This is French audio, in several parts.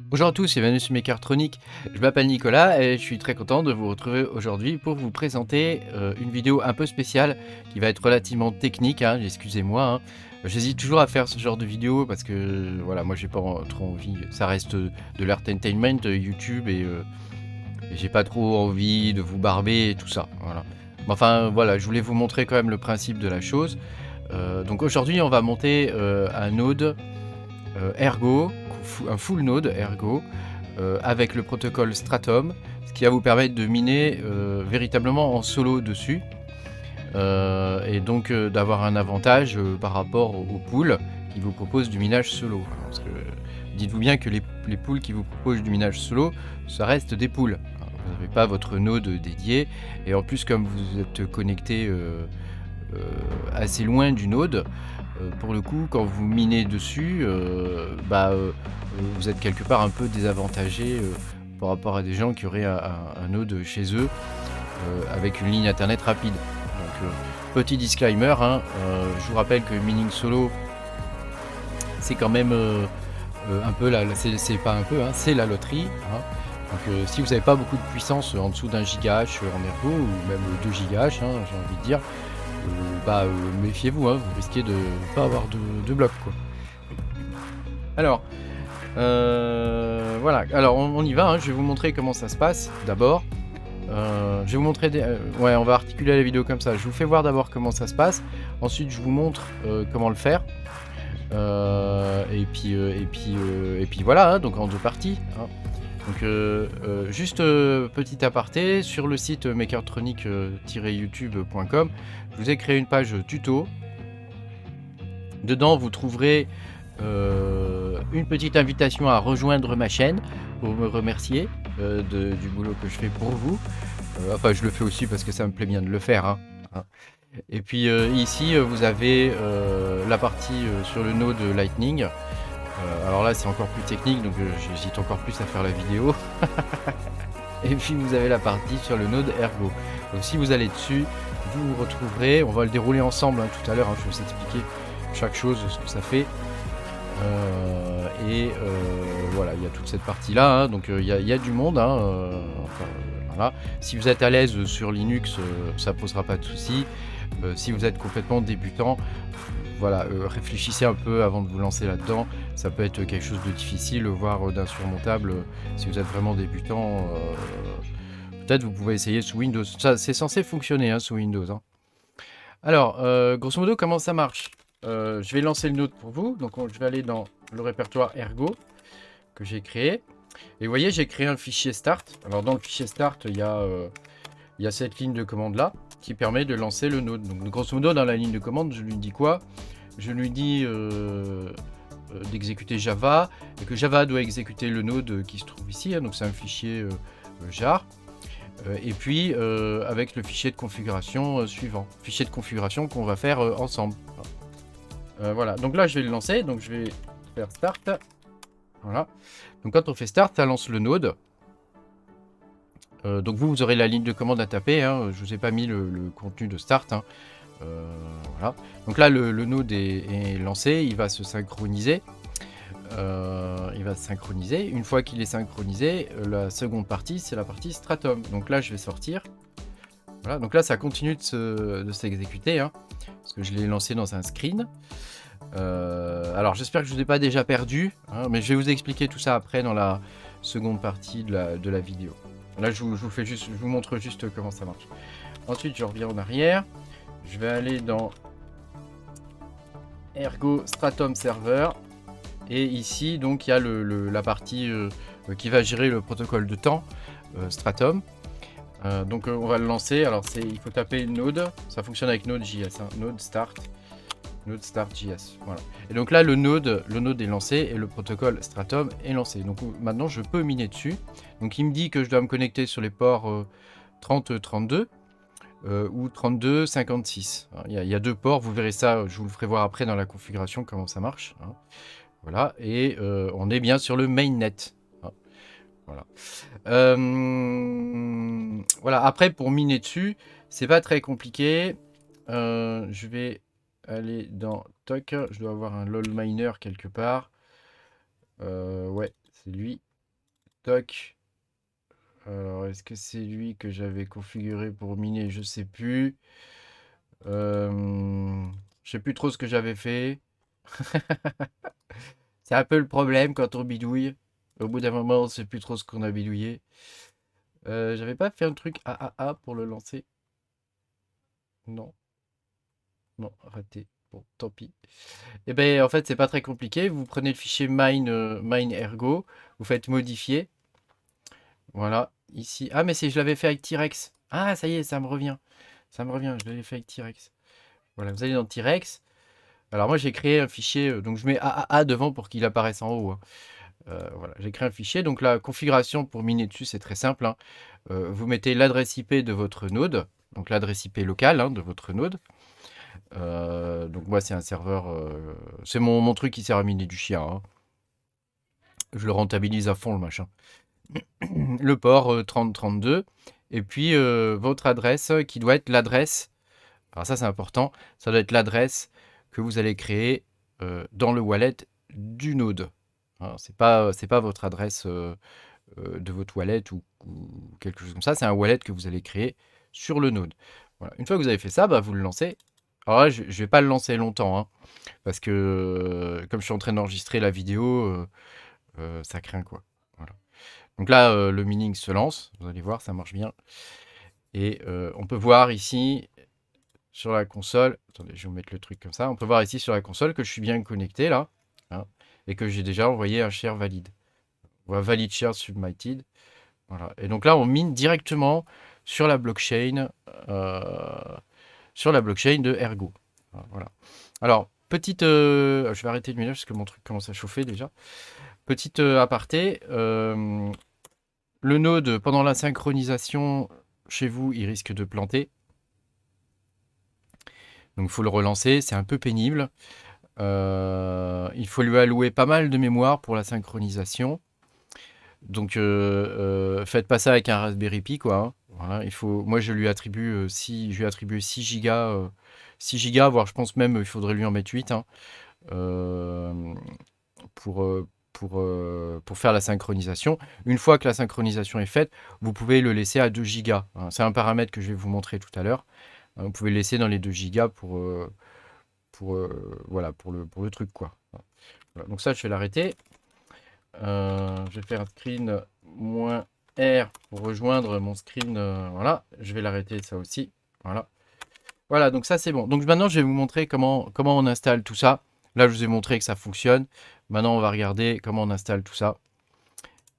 Bonjour à tous et bienvenue sur Mécatronique. Je m'appelle Nicolas et je suis très content de vous retrouver aujourd'hui pour vous présenter une vidéo un peu spéciale qui va être relativement technique, hein, excusez-moi. J'hésite toujours à faire ce genre de vidéo parce que voilà, moi j'ai pas trop envie, ça reste de l'entertainment YouTube et j'ai pas trop envie de vous barber et tout ça. Voilà. Mais enfin voilà, je voulais vous montrer quand même le principe de la chose. Donc aujourd'hui on va monter un node Ergo, un full node Ergo, avec le protocole Stratum, ce qui va vous permettre de miner véritablement en solo dessus, et donc d'avoir un avantage par rapport aux pools qui vous proposent du minage solo. Parce que dites-vous bien que les pools qui vous proposent du minage solo, ça reste des pools. Vous n'avez pas votre node dédié, et en plus comme vous êtes connecté assez loin du node, pour le coup, quand vous minez dessus, vous êtes quelque part un peu désavantagé par rapport à des gens qui auraient un node chez eux avec une ligne internet rapide. Donc, petit disclaimer, je vous rappelle que mining solo, c'est quand même un peu c'est pas un peu, c'est la loterie. Donc, si vous n'avez pas beaucoup de puissance en dessous d'un gigahash en ergo ou même 2 gigahash, j'ai envie de dire, méfiez-vous, vous risquez de pas avoir de bloc, quoi. Alors, voilà, alors on y va, je vais vous montrer comment ça se passe d'abord. Je vais vous montrer ouais, on va articuler la vidéo comme ça. Je vous fais voir d'abord comment ça se passe. Ensuite, je vous montre comment le faire. Et puis voilà, donc en deux parties. Donc juste petit aparté, sur le site mechatronic-youtube.com, je vous ai créé une page tuto. Dedans, vous trouverez une petite invitation à rejoindre ma chaîne pour me remercier du boulot que je fais pour vous. Enfin, je le fais aussi parce que ça me plaît bien de le faire. Et puis ici, vous avez la partie sur le node Lightning. Alors là, c'est encore plus technique, donc j'hésite encore plus à faire la vidéo. Et puis vous avez la partie sur le node Ergo. Donc si vous allez dessus, vous retrouverez, on va le dérouler ensemble tout à l'heure, je vais vous expliquer chaque chose, ce que ça fait. Voilà, il y a toute cette partie là, donc il y a du monde. Voilà. Si vous êtes à l'aise sur Linux, ça posera pas de soucis. Si vous êtes complètement débutant, voilà, réfléchissez un peu avant de vous lancer là-dedans. Ça peut être quelque chose de difficile, voire d'insurmontable. Si vous êtes vraiment débutant, peut-être vous pouvez essayer sous Windows. Ça, c'est censé fonctionner sous Windows. Alors, grosso modo, comment ça marche? Je vais lancer le node pour vous. Donc, je vais aller dans le répertoire Ergo que j'ai créé. Et vous voyez, j'ai créé un fichier start. Alors, dans le fichier start, il y a cette ligne de commande là qui permet de lancer le node. Donc, grosso modo, dans la ligne de commande, je lui dis quoi? Je lui dis d'exécuter Java et que Java doit exécuter le node qui se trouve ici. Donc, c'est un fichier jar. Et puis avec le fichier de configuration suivant, fichier de configuration qu'on va faire ensemble. Voilà, donc là je vais le lancer, donc je vais faire start. Voilà, donc quand on fait start, ça lance le node. Donc vous aurez la ligne de commande à taper, je vous ai pas mis le contenu de start. Voilà, donc là le node est lancé, il va se synchroniser. Une fois qu'il est synchronisé, la seconde partie c'est la partie Stratum. Donc là je vais sortir. Voilà, donc là ça continue de s'exécuter, parce que je l'ai lancé dans un screen. Alors j'espère que je ne vous ai pas déjà perdu, mais je vais vous expliquer tout ça après dans la seconde partie de la vidéo. Là je vous montre juste comment ça marche. Ensuite je reviens en arrière, je vais aller dans Ergo Stratum Server. Et ici, donc, il y a la partie qui va gérer le protocole de temps, Stratum. Donc, on va le lancer. Alors, il faut taper Node. Ça fonctionne avec Node.js. Node Start.js. Voilà. Et donc là, le node est lancé et le protocole Stratum est lancé. Donc, maintenant, je peux miner dessus. Donc, il me dit que je dois me connecter sur les ports 30-32 ou 32-56. Il y a deux ports. Vous verrez ça. Je vous le ferai voir après dans la configuration comment ça marche. Voilà, et on est bien sur le mainnet. Voilà. Voilà, après pour miner dessus, c'est pas très compliqué. Je vais aller dans Toc, je dois avoir un lol miner quelque part. Ouais, c'est lui. Toc. Alors, est-ce que c'est lui que j'avais configuré pour miner? Je sais plus. Je sais plus trop ce que j'avais fait. C'est un peu le problème quand on bidouille. Au bout d'un moment, on sait plus trop ce qu'on a bidouillé. J'avais pas fait un truc AAA pour le lancer. Non, non, raté. Bon, tant pis. Et ben en fait, c'est pas très compliqué. Vous prenez le fichier mine ergo, vous faites modifier. Voilà, ici. Ah, mais c'est je l'avais fait avec T-Rex. Ah, ça y est, ça me revient. Ça me revient, je l'avais fait avec T-Rex. Voilà, vous allez dans T-Rex. Alors moi, j'ai créé un fichier, donc je mets AAA devant pour qu'il apparaisse en haut, hein. Voilà, j'ai créé un fichier. Donc la configuration pour miner dessus, c'est très simple, hein. Vous mettez l'adresse IP de votre node, donc l'adresse IP locale, hein, de votre node. Donc moi, c'est un serveur, c'est mon truc qui sert à miner du chien, hein. Je le rentabilise à fond, le machin. Le port 3032, et puis votre adresse qui doit être l'adresse. Alors ça, c'est important. Ça doit être l'adresse que vous allez créer dans le wallet du node. Hein, c'est pas votre adresse de votre wallet ou quelque chose comme ça. C'est un wallet que vous allez créer sur le node. Voilà. Une fois que vous avez fait ça, bah, vous le lancez. Alors là, je ne vais pas le lancer longtemps, hein, parce que comme je suis en train d'enregistrer la vidéo, ça craint quoi. Voilà. Donc là, le mining se lance. Vous allez voir, ça marche bien. Et on peut voir ici sur la console, attendez, je vais vous mettre le truc comme ça. On peut voir ici sur la console que je suis bien connecté là, hein, et que j'ai déjà envoyé un share valide. On voit valid share submitted. Voilà. Et donc là, on mine directement sur la blockchain, de Ergo. Voilà. Alors, petite, je vais arrêter de miner parce que mon truc commence à chauffer déjà. Petite aparté, le node pendant la synchronisation chez vous, il risque de planter. Donc il faut le relancer, c'est un peu pénible. Il faut lui allouer pas mal de mémoire pour la synchronisation. Donc faites pas ça avec un Raspberry Pi, quoi, hein. Voilà, moi je lui attribue 6 gigas, 6 gigas, voire je pense même il faudrait lui en mettre 8, hein, pour, pour faire la synchronisation. Une fois que la synchronisation est faite, vous pouvez le laisser à 2 gigas, hein. C'est un paramètre que je vais vous montrer tout à l'heure. Vous pouvez le laisser dans les 2 gigas voilà, pour le truc, quoi. Voilà, donc ça, je vais l'arrêter. Je vais faire un screen -R pour rejoindre mon screen. Voilà, je vais l'arrêter ça aussi. Voilà. Voilà, donc ça c'est bon. Donc maintenant, je vais vous montrer comment on installe tout ça. Là, je vous ai montré que ça fonctionne. Maintenant, on va regarder comment on installe tout ça.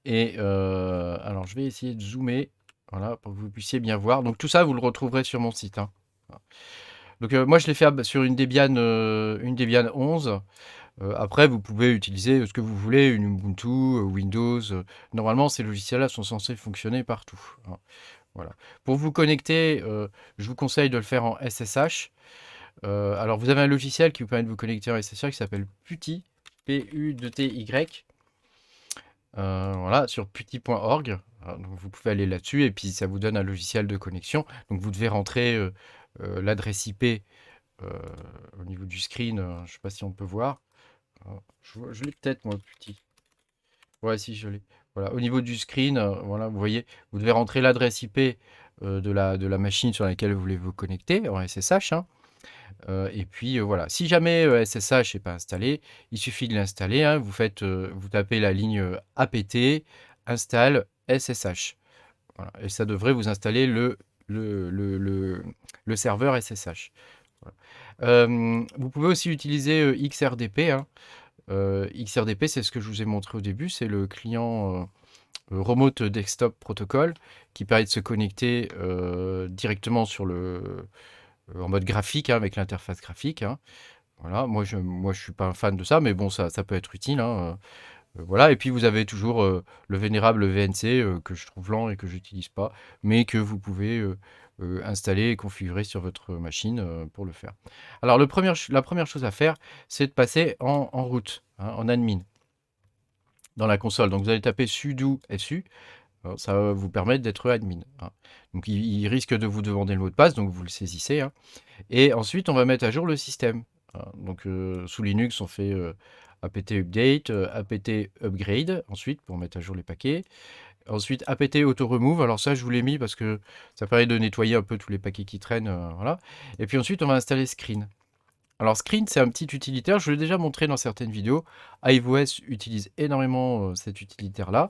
Et alors, je vais essayer de zoomer, voilà, pour que vous puissiez bien voir. Donc tout ça, vous le retrouverez sur mon site, hein. Voilà. Donc moi, je l'ai fait sur une Debian 11. Après, vous pouvez utiliser ce que vous voulez, une Ubuntu, Windows. Normalement, ces logiciels-là sont censés fonctionner partout, hein. Voilà. Pour vous connecter, je vous conseille de le faire en SSH. Alors, vous avez un logiciel qui vous permet de vous connecter en SSH qui s'appelle PuTTY, P-U-T-Y. Voilà, sur putty.org. Donc vous pouvez aller là-dessus et puis ça vous donne un logiciel de connexion. Donc vous devez rentrer l'adresse IP au niveau du screen. Je ne sais pas si on peut voir. Je l'ai peut-être, moi, petit. Ouais, si, je l'ai. Voilà, au niveau du screen, voilà, vous voyez, vous devez rentrer l'adresse IP de la machine sur laquelle vous voulez vous connecter en SSH, hein. Et puis voilà, si jamais SSH n'est pas installé, il suffit de l'installer, hein. Vous tapez la ligne apt install SSH. Voilà, et ça devrait vous installer le serveur SSH. Voilà. Vous pouvez aussi utiliser XRDP, hein. XRDP, c'est ce que je vous ai montré au début, c'est le client Remote Desktop Protocol qui permet de se connecter directement en mode graphique, hein, avec l'interface graphique, hein. Voilà, moi je suis pas un fan de ça, mais bon, ça peut être utile, hein. Voilà, et puis vous avez toujours le vénérable VNC que je trouve lent et que j'utilise pas, mais que vous pouvez installer et configurer sur votre machine pour le faire. Alors la première chose à faire, c'est de passer en root, hein, en admin, dans la console. Donc vous allez taper sudo su, ça va vous permettre d'être admin, hein. Donc il risque de vous demander le mot de passe, donc vous le saisissez, hein. Et ensuite on va mettre à jour le système. Donc sous Linux, on fait apt update, apt upgrade, ensuite pour mettre à jour les paquets. Ensuite, apt auto remove. Alors ça, je vous l'ai mis parce que ça permet de nettoyer un peu tous les paquets qui traînent. Voilà. Et puis ensuite, on va installer Screen. Alors Screen, c'est un petit utilitaire. Je vous l'ai déjà montré dans certaines vidéos. iOS utilise énormément cet utilitaire-là.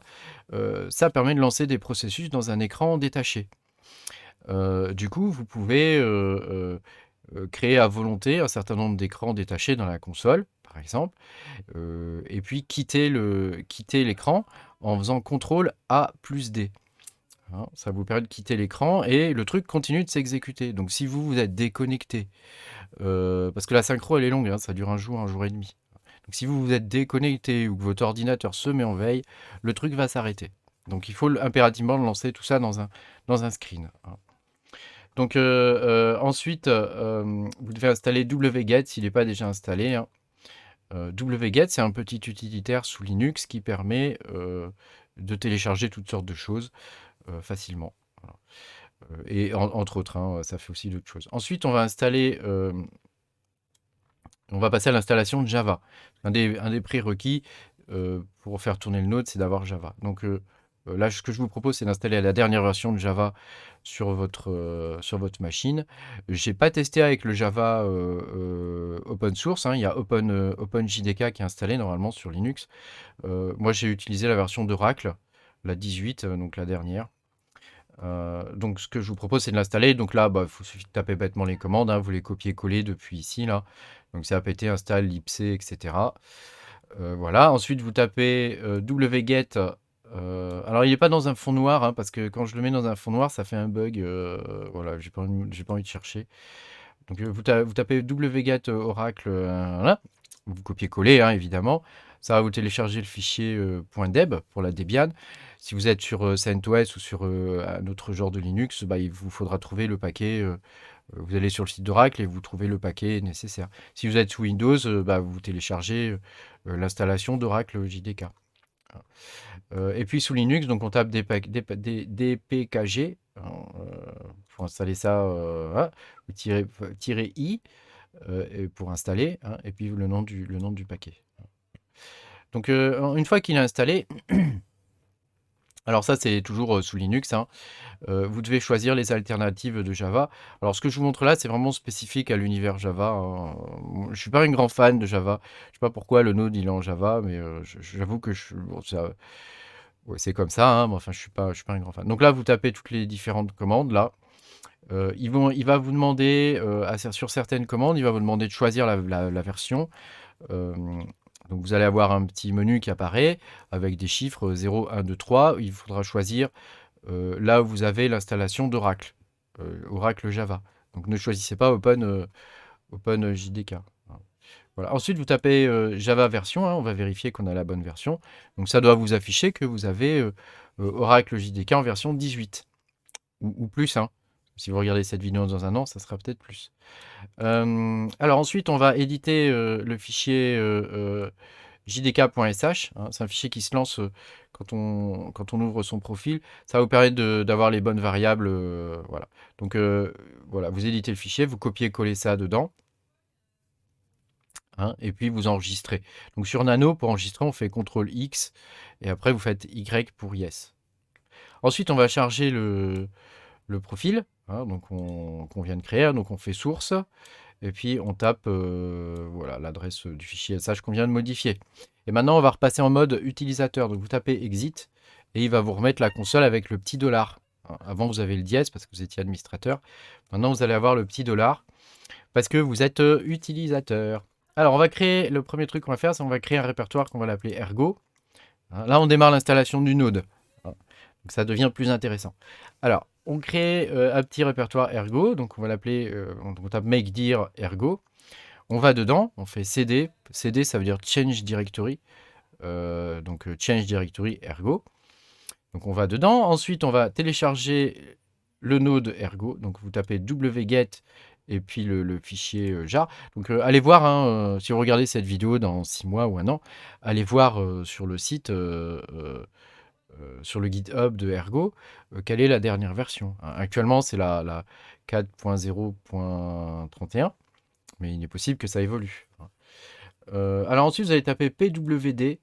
Ça permet de lancer des processus dans un écran détaché. Du coup, vous pouvez créer à volonté un certain nombre d'écrans détachés dans la console, par exemple, et puis quitter l'écran en faisant CTRL A plus D. Hein, ça vous permet de quitter l'écran et le truc continue de s'exécuter. Donc si vous vous êtes déconnecté, parce que la synchro elle est longue, hein, ça dure un jour et demi. Donc si vous vous êtes déconnecté ou que votre ordinateur se met en veille, le truc va s'arrêter. Donc il faut impérativement lancer tout ça dans un screen. Hein. Donc ensuite, vous devez installer wget s'il n'est pas déjà installé. Hein. Wget, c'est un petit utilitaire sous Linux qui permet de télécharger toutes sortes de choses facilement. Voilà. Et entre autres, hein, ça fait aussi d'autres choses. Ensuite, on va passer à l'installation de Java. Un des prérequis pour faire tourner le Node, c'est d'avoir Java. Donc là, ce que je vous propose, c'est d'installer la dernière version de Java sur votre machine. Je n'ai pas testé avec le Java open source. Hein. Il y a OpenJDK qui est installé normalement sur Linux. Moi, j'ai utilisé la version d'Oracle, la 18, donc la dernière. Donc, ce que je vous propose, c'est de l'installer. Donc là, il suffit de taper bêtement les commandes. Hein. Vous les copiez-coller depuis ici, là. Donc, c'est apt install libc, etc. Voilà. Ensuite, vous tapez wget. Alors, il n'est pas dans un fond noir, hein, parce que quand je le mets dans un fond noir, ça fait un bug. Voilà, j'ai pas envie de chercher. Donc, vous tapez wget Oracle. Voilà. Vous copiez-coller, hein, évidemment. Ça va vous télécharger le fichier .deb pour la Debian. Si vous êtes sur CentOS ou sur un autre genre de Linux, il vous faudra trouver le paquet. Vous allez sur le site d'Oracle et vous trouvez le paquet nécessaire. Si vous êtes sous Windows, vous téléchargez l'installation d'Oracle JDK. Et puis sous Linux, donc on tape dpkg pour installer ça, hein, -i pour installer, hein, et puis le nom du paquet. Donc une fois qu'il est installé, alors ça c'est toujours sous Linux, hein, vous devez choisir les alternatives de Java. Alors ce que je vous montre là, c'est vraiment spécifique à l'univers Java. Hein. Je ne suis pas une grand fan de Java. Je ne sais pas pourquoi le Node il est en Java, mais j'avoue que ouais, c'est comme ça. Hein, mais enfin, je suis pas un grand fan. Donc là, vous tapez toutes les différentes commandes là. Il va vous demander, sur certaines commandes, il va vous demander de choisir la version. Donc vous allez avoir un petit menu qui apparaît avec des chiffres 0, 1, 2, 3. Il faudra choisir là où vous avez l'installation d'Oracle, Oracle Java. Donc ne choisissez pas OpenJDK. Voilà. Ensuite, vous tapez Java version, hein, on va vérifier qu'on a la bonne version. Donc ça doit vous afficher que vous avez Oracle JDK en version 18 ou plus. Hein. Si vous regardez cette vidéo dans un an, ça sera peut-être plus. Alors ensuite, on va éditer le fichier jdk.sh. Hein, c'est un fichier qui se lance quand on ouvre son profil. Ça va vous permettre d'avoir les bonnes variables. Voilà. Donc voilà, vous éditez le fichier, vous copiez-collez ça dedans. Hein, et puis vous enregistrez. Donc sur Nano, pour enregistrer, on fait CTRL X et après vous faites Y pour Yes. Ensuite, on va charger le profil, hein, donc qu'on vient de créer. Donc on fait source et puis on tape voilà, l'adresse du fichier SH qu'on vient de modifier. Et maintenant, on va repasser en mode utilisateur. Donc vous tapez Exit et il va vous remettre la console avec le petit $. Hein, avant, vous avez le dièse parce que vous étiez administrateur. Maintenant, vous allez avoir le petit $. Parce que vous êtes utilisateur. Alors, on va créer, le premier truc qu'on va faire, c'est qu'on va créer un répertoire qu'on va l'appeler Ergo. Hein, là, on démarre l'installation du Node. Hein, donc, ça devient plus intéressant. Alors, on crée un petit répertoire Ergo. Donc, on va l'appeler, on tape make dir Ergo. On va dedans, on fait CD. CD, ça veut dire Change Directory. Donc, Change Directory Ergo. Donc, on va dedans. Ensuite, on va télécharger le node Ergo. Donc, vous tapez wget et puis le fichier jar. Donc allez voir, hein, si vous regardez cette vidéo dans 6 mois ou un an, allez voir sur le site, sur le GitHub de Ergo, quelle est la dernière version. Hein. Actuellement, c'est la 4.0.31. mais il est possible que ça évolue. Alors ensuite, vous allez taper PWD et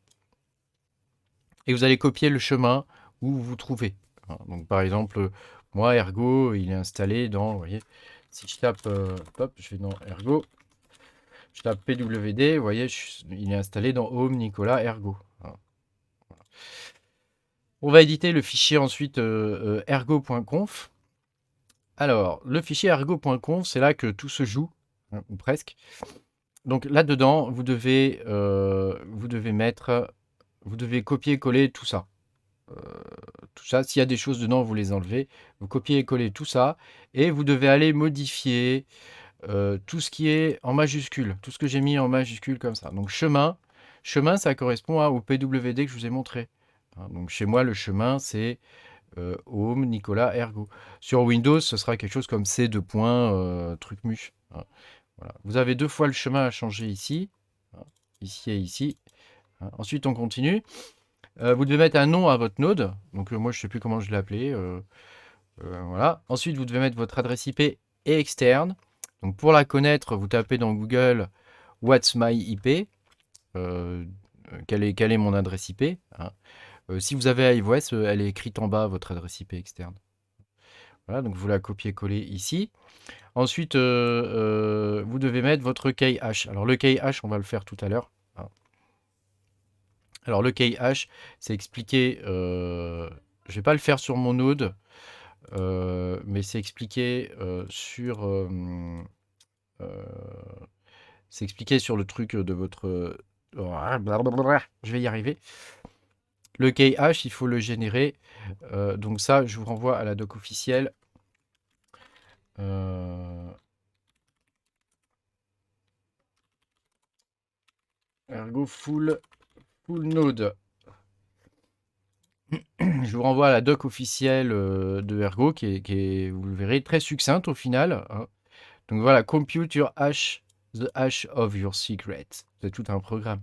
vous allez copier le chemin où vous vous trouvez. Donc par exemple, moi, Ergo, il est installé dans, vous voyez, si je tape, hop, je vais dans Ergo, je tape PWD, vous voyez, il est installé dans Home Nicolas Ergo. On va éditer le fichier ensuite ergo.conf. Alors, le fichier ergo.conf, c'est là que tout se joue, ou presque. Donc là-dedans, vous devez copier-coller tout ça. S'il y a des choses dedans, vous les enlevez. Vous copiez et collez tout ça. Et vous devez aller modifier tout ce qui est en majuscule. Tout ce que j'ai mis en majuscule comme ça. Donc chemin, ça correspond au PWD que je vous ai montré. Donc chez moi, le chemin, c'est Home, Nicolas, Ergo. Sur Windows, ce sera quelque chose comme C2 truc muche. Voilà. Vous avez 2 fois le chemin à changer ici. Ici et ici. Ensuite, on continue. Vous devez mettre un nom à votre node. Donc moi, je ne sais plus comment je l'ai appelé. Voilà. Ensuite, vous devez mettre votre adresse IP et externe. Donc pour la connaître, vous tapez dans Google What's my IP. Quelle est mon adresse IP. Si vous avez iOS, elle est écrite en bas, votre adresse IP externe. Voilà, donc vous la copiez-collez ici. Ensuite, vous devez mettre votre key hash. Alors le key hash, on va le faire tout à l'heure. Alors le key hash, c'est expliqué, je ne vais pas le faire sur mon node, mais c'est expliqué sur le truc de votre... je vais y arriver. Le key hash, il faut le générer. Donc ça, je vous renvoie à la doc officielle. Ergo full node. Je vous renvoie à la doc officielle de Ergo qui est, vous le verrez, très succincte au final. Donc voilà, compute your hash, the hash of your secret. C'est tout un programme.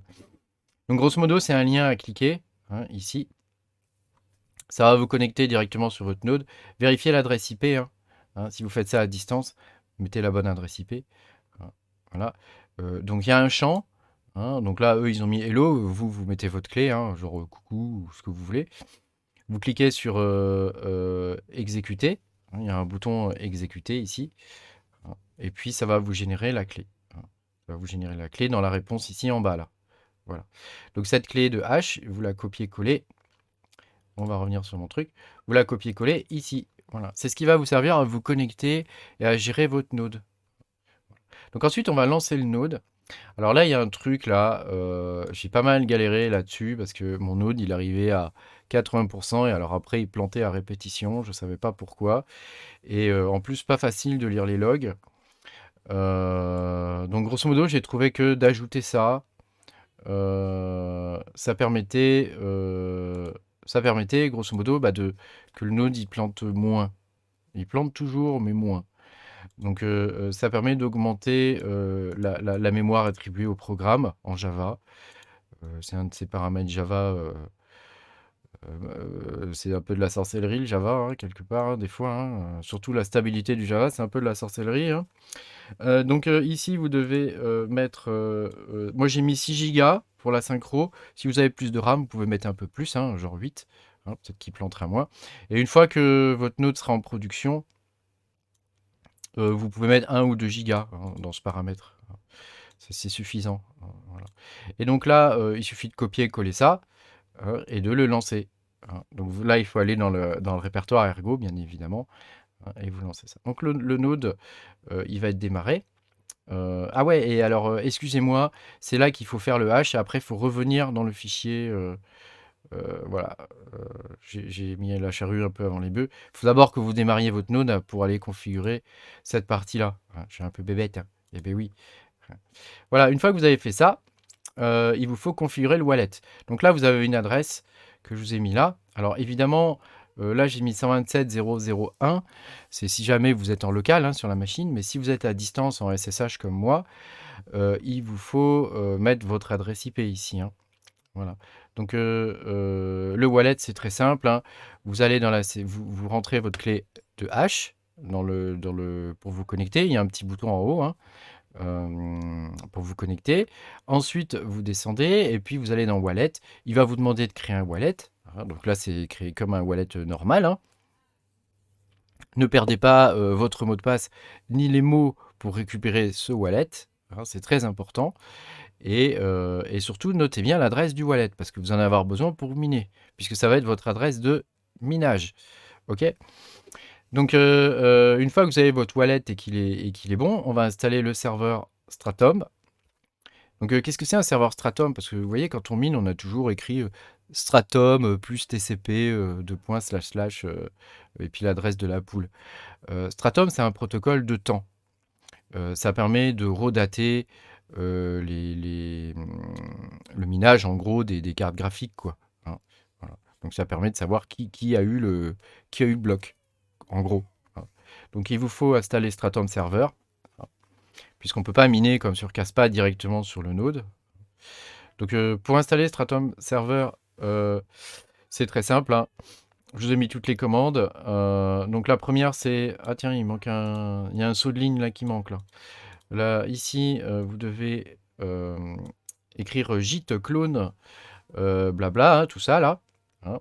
Donc grosso modo, c'est un lien à cliquer ici. Ça va vous connecter directement sur votre node. Vérifiez l'adresse IP. Si vous faites ça à distance, mettez la bonne adresse IP. Voilà. Donc il y a un champ. Donc là, eux, ils ont mis hello. Vous mettez votre clé, genre coucou ou ce que vous voulez. Vous cliquez sur exécuter. Il y a un bouton exécuter ici. Et puis ça va vous générer la clé. Ça va vous générer la clé dans la réponse ici en bas là. Voilà. Donc cette clé de hash, vous la copiez-collez. On va revenir sur mon truc. Vous la copiez-collez ici. Voilà. C'est ce qui va vous servir à vous connecter et à gérer votre node. Donc ensuite, on va lancer le node. Alors là, il y a un truc là, j'ai pas mal galéré là-dessus parce que mon node, il arrivait à 80% et alors après, il plantait à répétition. Je savais pas pourquoi. Et en plus, pas facile de lire les logs. Donc grosso modo, j'ai trouvé que d'ajouter ça, ça permettait grosso modo que le node il plante moins. Il plante toujours, mais moins. Donc ça permet d'augmenter la mémoire attribuée au programme en Java. C'est un de ces paramètres Java. C'est un peu de la sorcellerie le Java, quelque part, des fois. Surtout la stabilité du Java, c'est un peu de la sorcellerie. Donc ici, vous devez mettre... moi, j'ai mis 6 Go pour la synchro. Si vous avez plus de RAM, vous pouvez mettre un peu plus, genre 8. Peut-être qu'il plantera moins. Et une fois que votre node sera en production, vous pouvez mettre 1 ou 2 Go dans ce paramètre. C'est suffisant. Voilà. Et donc là, il suffit de copier et coller ça et de le lancer. Donc là, il faut aller dans le répertoire Ergo, bien évidemment, et vous lancez ça. Donc le node, il va être démarré. Ah ouais, et alors, excusez-moi, c'est là qu'il faut faire le hash et après, il faut revenir dans le fichier. Voilà, j'ai mis la charrue un peu avant les bœufs. Il faut d'abord que vous démarriez votre node pour aller configurer cette partie-là. Je suis un peu bébête. Eh bien oui. Voilà, une fois que vous avez fait ça, il vous faut configurer le wallet. Donc là, vous avez une adresse que je vous ai mis là. Alors évidemment, là j'ai mis 127.0.0.1. C'est si jamais vous êtes en local sur la machine. Mais si vous êtes à distance en SSH comme moi, il vous faut mettre votre adresse IP ici. Voilà. Donc le wallet, c'est très simple. Vous allez dans vous rentrez votre clé de hash pour vous connecter. Il y a un petit bouton en haut. pour vous connecter. Ensuite, vous descendez et puis vous allez dans Wallet. Il va vous demander de créer un wallet. Hein, donc là, c'est créé comme un wallet normal. Hein. Ne perdez pas votre mot de passe ni les mots pour récupérer ce wallet. Hein, c'est très important. Et surtout, notez bien l'adresse du wallet parce que vous en allez avoir besoin pour miner, puisque ça va être votre adresse de minage. OK? Donc, une fois que vous avez votre wallet et qu'il est bon, on va installer le serveur Stratum. Donc, qu'est-ce que c'est un serveur Stratum? Parce que vous voyez, quand on mine, on a toujours écrit Stratum plus TCP deux points slash slash et puis l'adresse de la pool. Stratum, c'est un protocole de temps. Ça permet de redater le minage, en gros, des cartes graphiques, quoi. Hein, voilà. Donc, ça permet de savoir qui a eu le bloc, en gros. Hein. Donc, il vous faut installer Stratum Server, hein, puisqu'on ne peut pas miner comme sur Caspa directement sur le node. Donc, pour installer Stratum Server, c'est très simple. Hein. Je vous ai mis toutes les commandes. Donc, la première, c'est... Ah tiens, il y a un saut de ligne là qui manque, là. Là, ici, vous devez écrire git clone blabla, hein, tout ça là. Hein.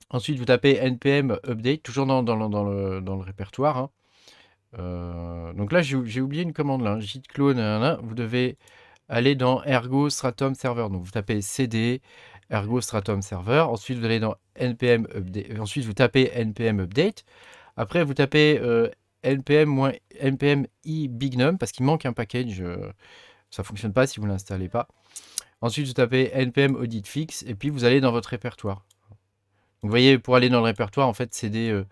Ensuite, vous tapez npm update, toujours dans le répertoire. Hein. Donc là, j'ai oublié une commande là, git clone. Vous devez aller dans ergo stratum server. Donc vous tapez cd ergo stratum server. Ensuite, vous allez dans npm update. Ensuite, vous tapez npm update. Après, vous tapez npm i bignum parce qu'il manque un package. Ça ne fonctionne pas si vous ne l'installez pas. Ensuite, vous tapez npm audit fix et puis vous allez dans votre répertoire. Donc, vous voyez, pour aller dans le répertoire, en fait, CD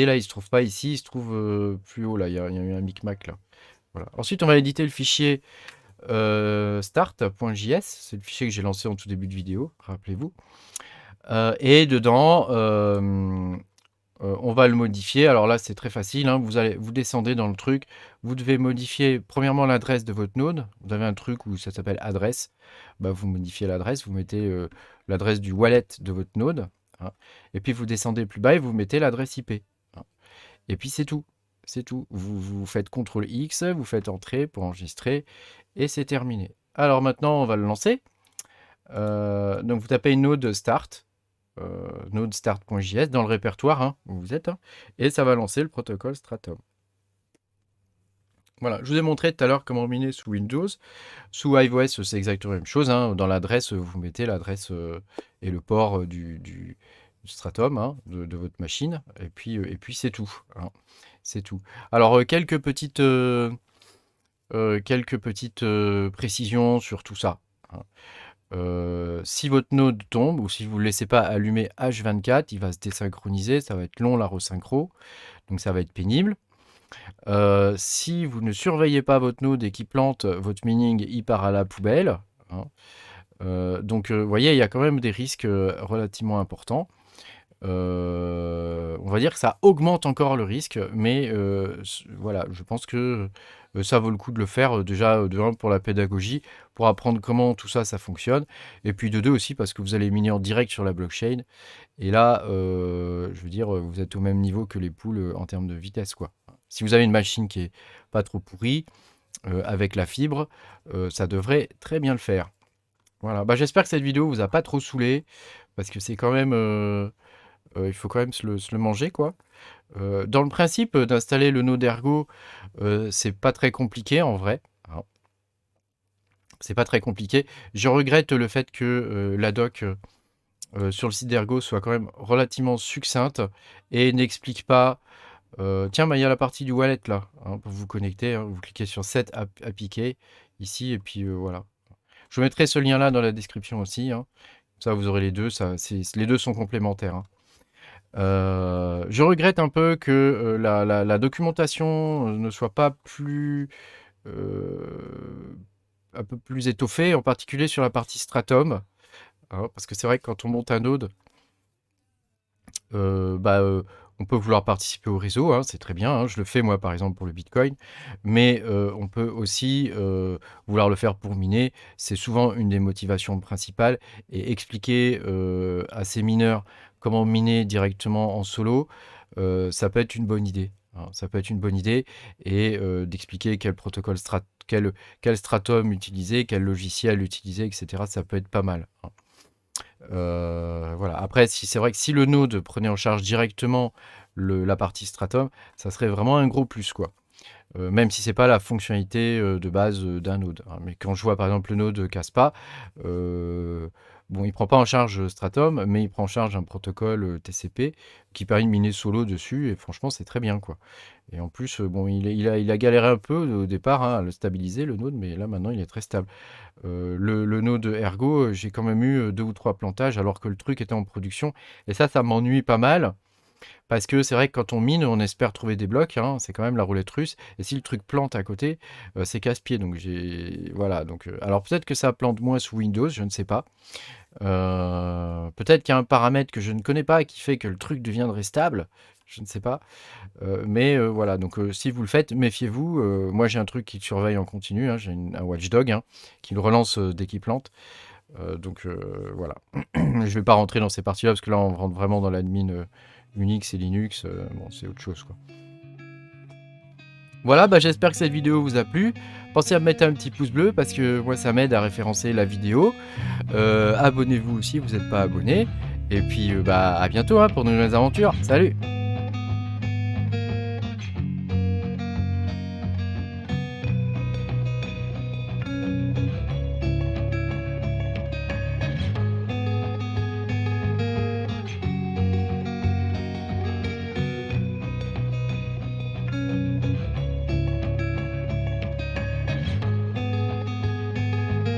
là, il ne se trouve pas ici, il se trouve plus haut là. Il y a eu un micmac là. Voilà. Ensuite, on va éditer le fichier start.js. C'est le fichier que j'ai lancé en tout début de vidéo, rappelez-vous. Et dedans, on va le modifier. Alors là, c'est très facile. Hein. Vous descendez dans le truc. Vous devez modifier premièrement l'adresse de votre node. Vous avez un truc où ça s'appelle adresse. Bah, vous modifiez l'adresse. Vous mettez l'adresse du wallet de votre node. Hein. Et puis vous descendez plus bas et vous mettez l'adresse IP. Hein. Et puis c'est tout. C'est tout. Vous faites CTRL X, vous faites entrée pour enregistrer et c'est terminé. Alors maintenant, on va le lancer. Donc vous tapez node start. Node start.js dans le répertoire hein, où vous êtes, hein, et ça va lancer le protocole Stratum. Voilà, je vous ai montré tout à l'heure comment miner sous Windows. Sous iOS, c'est exactement la même chose. Hein. Dans l'adresse, vous mettez l'adresse et le port du Stratum hein, de votre machine, et puis c'est tout. Hein. C'est tout. Alors, quelques petites précisions sur tout ça. Hein. Si votre node tombe ou si vous ne le laissez pas allumer H24, il va se désynchroniser, ça va être long la resynchro, donc ça va être pénible. Si vous ne surveillez pas votre node et qu'il plante, votre mining, il part à la poubelle. Hein. Donc, vous voyez, il y a quand même des risques relativement importants. On va dire que ça augmente encore le risque, mais voilà, je pense que ça vaut le coup de le faire déjà de 1 pour la pédagogie, pour apprendre comment tout ça, ça fonctionne, et puis de 2 aussi parce que vous allez miner en direct sur la blockchain, et là, je veux dire, vous êtes au même niveau que les poules en termes de vitesse, quoi. Si vous avez une machine qui est pas trop pourrie, avec la fibre, ça devrait très bien le faire. Voilà, bah, j'espère que cette vidéo vous a pas trop saoulé, parce que c'est quand même... il faut quand même se le manger, quoi. Dans le principe d'installer le node Ergo, c'est pas très compliqué en vrai. Hein. C'est pas très compliqué. Je regrette le fait que la doc sur le site d'Ergo soit quand même relativement succincte et n'explique pas. Tiens, bah, il y a la partie du wallet là, hein, pour vous connecter. Hein, vous cliquez sur Set appliquer ici et puis voilà. Je vous mettrai ce lien là dans la description aussi. Hein. Ça, vous aurez les deux. Les deux sont complémentaires. Hein. Je regrette un peu que la documentation ne soit pas plus un peu plus étoffée, en particulier sur la partie Stratum. Hein, parce que c'est vrai que quand on monte un node, bah, on peut vouloir participer au réseau, hein, c'est très bien. Hein, je le fais moi par exemple pour le Bitcoin, mais on peut aussi vouloir le faire pour miner. C'est souvent une des motivations principales. Et expliquer à ces mineurs comment miner directement en solo, ça peut être une bonne idée. hein. Ça peut être une bonne idée et d'expliquer quel protocole quel stratum utiliser, quel logiciel utiliser, etc. Ça peut être pas mal, hein. Voilà. Après, si c'est vrai que si le node prenait en charge directement la partie stratum, ça serait vraiment un gros plus, quoi. Même si c'est pas la fonctionnalité de base d'un node, hein. Mais quand je vois par exemple le node Caspa, bon, il prend pas en charge Stratum, mais il prend en charge un protocole TCP qui permet de miner solo dessus, et franchement, c'est très bien, quoi. Et en plus, bon, il a galéré un peu au départ, hein, à le stabiliser, le node, mais là maintenant il est très stable. Le node Ergo, j'ai quand même eu 2 ou 3 plantages alors que le truc était en production, et ça m'ennuie pas mal. Parce que c'est vrai que quand on mine, on espère trouver des blocs, hein, c'est quand même la roulette russe. Et si le truc plante à côté, c'est casse-pied. Donc voilà. Donc, alors peut-être que ça plante moins sous Windows, je ne sais pas. Peut-être qu'il y a un paramètre que je ne connais pas et qui fait que le truc deviendrait stable. Je ne sais pas. Mais voilà. Donc si vous le faites, méfiez-vous. Moi j'ai un truc qui surveille en continu, hein, j'ai un watchdog, hein, qui le relance dès qu'il plante. Donc voilà. Je vais pas rentrer dans ces parties-là parce que là on rentre vraiment dans l'admin Unix et Linux. Bon, c'est autre chose, quoi. Voilà, bah, j'espère que cette vidéo vous a plu. Pensez à me mettre un petit pouce bleu parce que moi ça m'aide à référencer la vidéo. Abonnez-vous si vous n'êtes pas abonné. Et puis bah, à bientôt, hein, pour de nouvelles aventures. Salut!